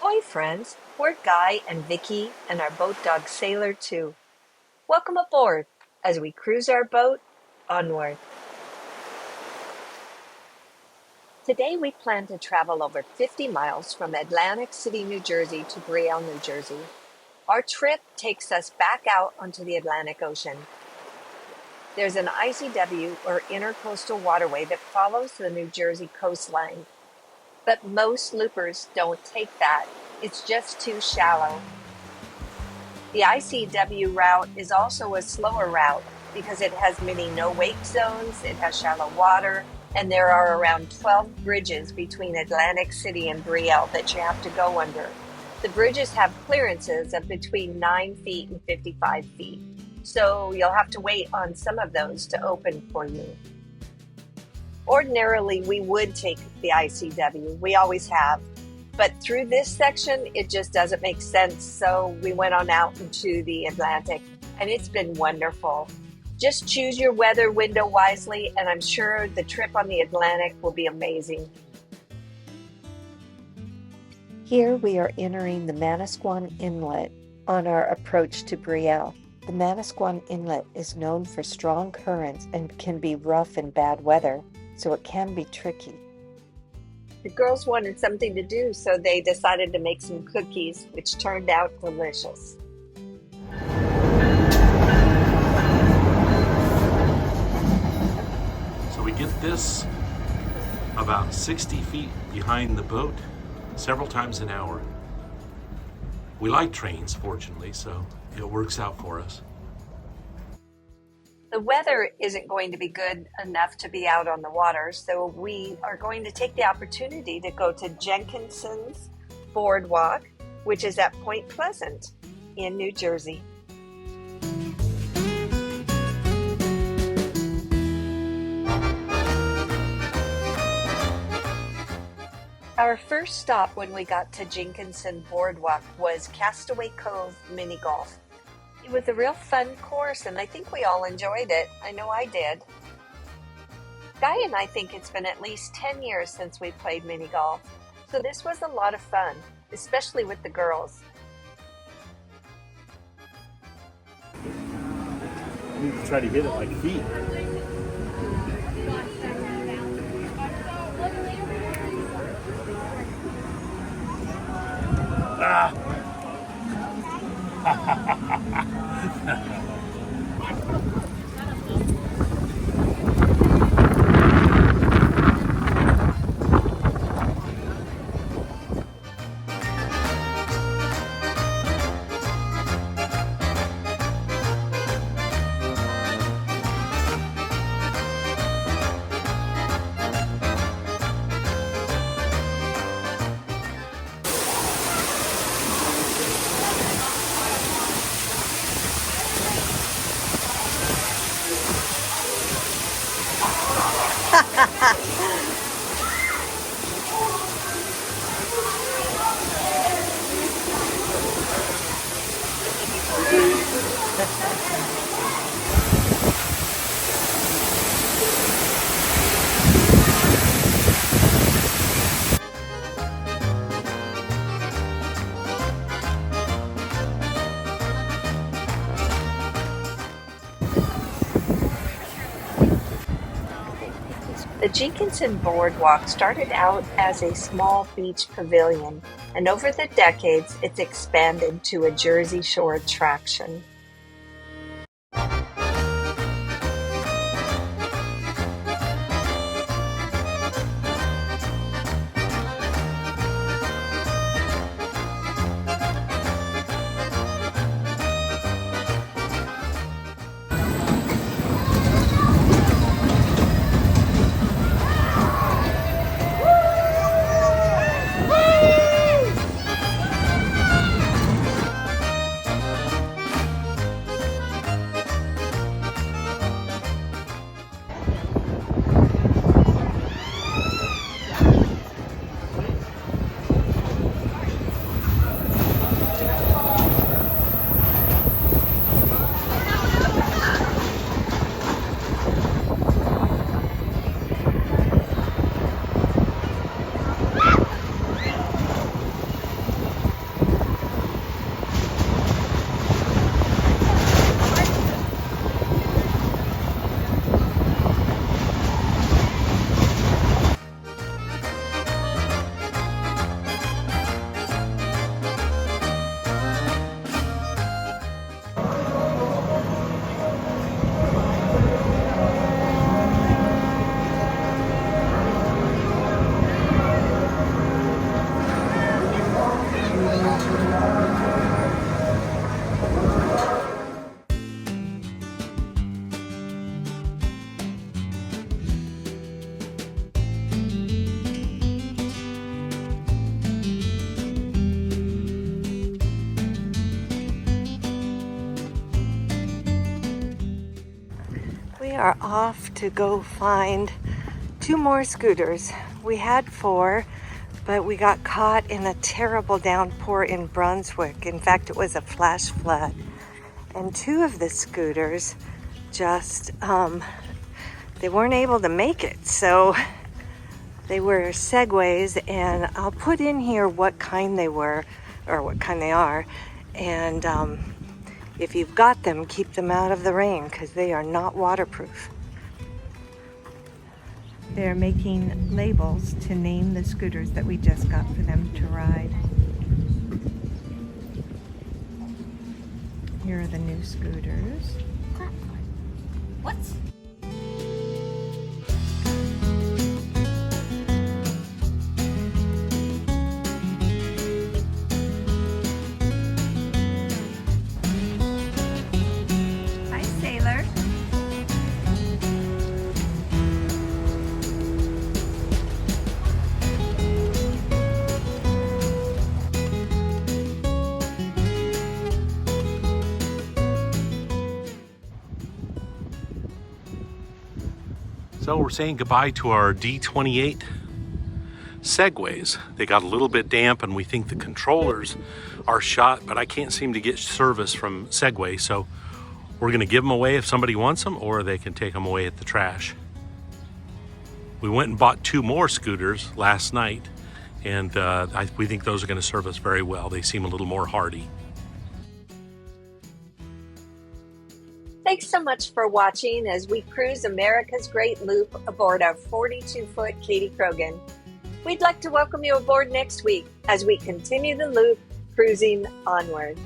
Ahoy friends, we're Guy and Vickie and our boat dog Sailor too. Welcome aboard as we cruise our boat onward. Today we plan to travel over 50 miles from Atlantic City, New Jersey to Brielle, New Jersey. Our trip takes us back out onto the Atlantic Ocean. There's an ICW or intercoastal waterway that follows the New Jersey coastline. But most loopers don't take that. It's just too shallow. The ICW route is also a slower route because it has many no-wake zones, it has shallow water, and there are around 12 bridges between Atlantic City and Brielle that you have to go under. The bridges have clearances of between 9 feet and 55 feet, so you'll have to wait on some of those to open for you. Ordinarily, we would take the ICW. We always have. But through this section, it just doesn't make sense. So we went on out into the Atlantic, and it's been wonderful. Just choose your weather window wisely, and I'm sure the trip on the Atlantic will be amazing. Here we are entering the Manasquan Inlet on our approach to Brielle. The Manasquan Inlet is known for strong currents and can be rough in bad weather, so it can be tricky. The girls wanted something to do, so they decided to make some cookies, which turned out delicious. So we get this about 60 feet behind the boat several times an hour. We like trains, fortunately, so it works out for us. The weather isn't going to be good enough to be out on the water, so we are going to take the opportunity to go to Jenkinson's Boardwalk, which is at Point Pleasant in New Jersey. Our first stop when we got to Jenkinson Boardwalk was Castaway Cove Mini Golf. It was a real fun course, and I think we all enjoyed it. I know I did. Guy and I think it's been at least 10 years since we played mini golf, so this was a lot of fun, especially with the girls. You try to hit it like feet. Ah! The Jenkinson Boardwalk started out as a small beach pavilion, and over the decades, it's expanded to a Jersey Shore attraction. We are off to go find 2 more scooters. We had 4, but we got caught in a terrible downpour in Brunswick. In fact, it was a flash flood. And 2 of the scooters just, they weren't able to make it. So they were Segways, and I'll put in here what kind they were, or what kind they are. And if you've got them, keep them out of the rain because they are not waterproof. They're making labels to name the scooters that we just got for them to ride. Here are the new scooters. What? Hi, Sailor. So we're saying goodbye to our D28 Segways. They got a little bit damp and we think the controllers are shot, but I can't seem to get service from Segway. So we're gonna give them away if somebody wants them, or they can take them away at the trash. We went and bought 2 more scooters last night, and we think those are gonna serve us very well. They seem a little more hardy. Thanks so much for watching as we cruise America's Great Loop aboard our 42-foot Katie Krogan. We'd like to welcome you aboard next week as we continue the loop, cruising onward.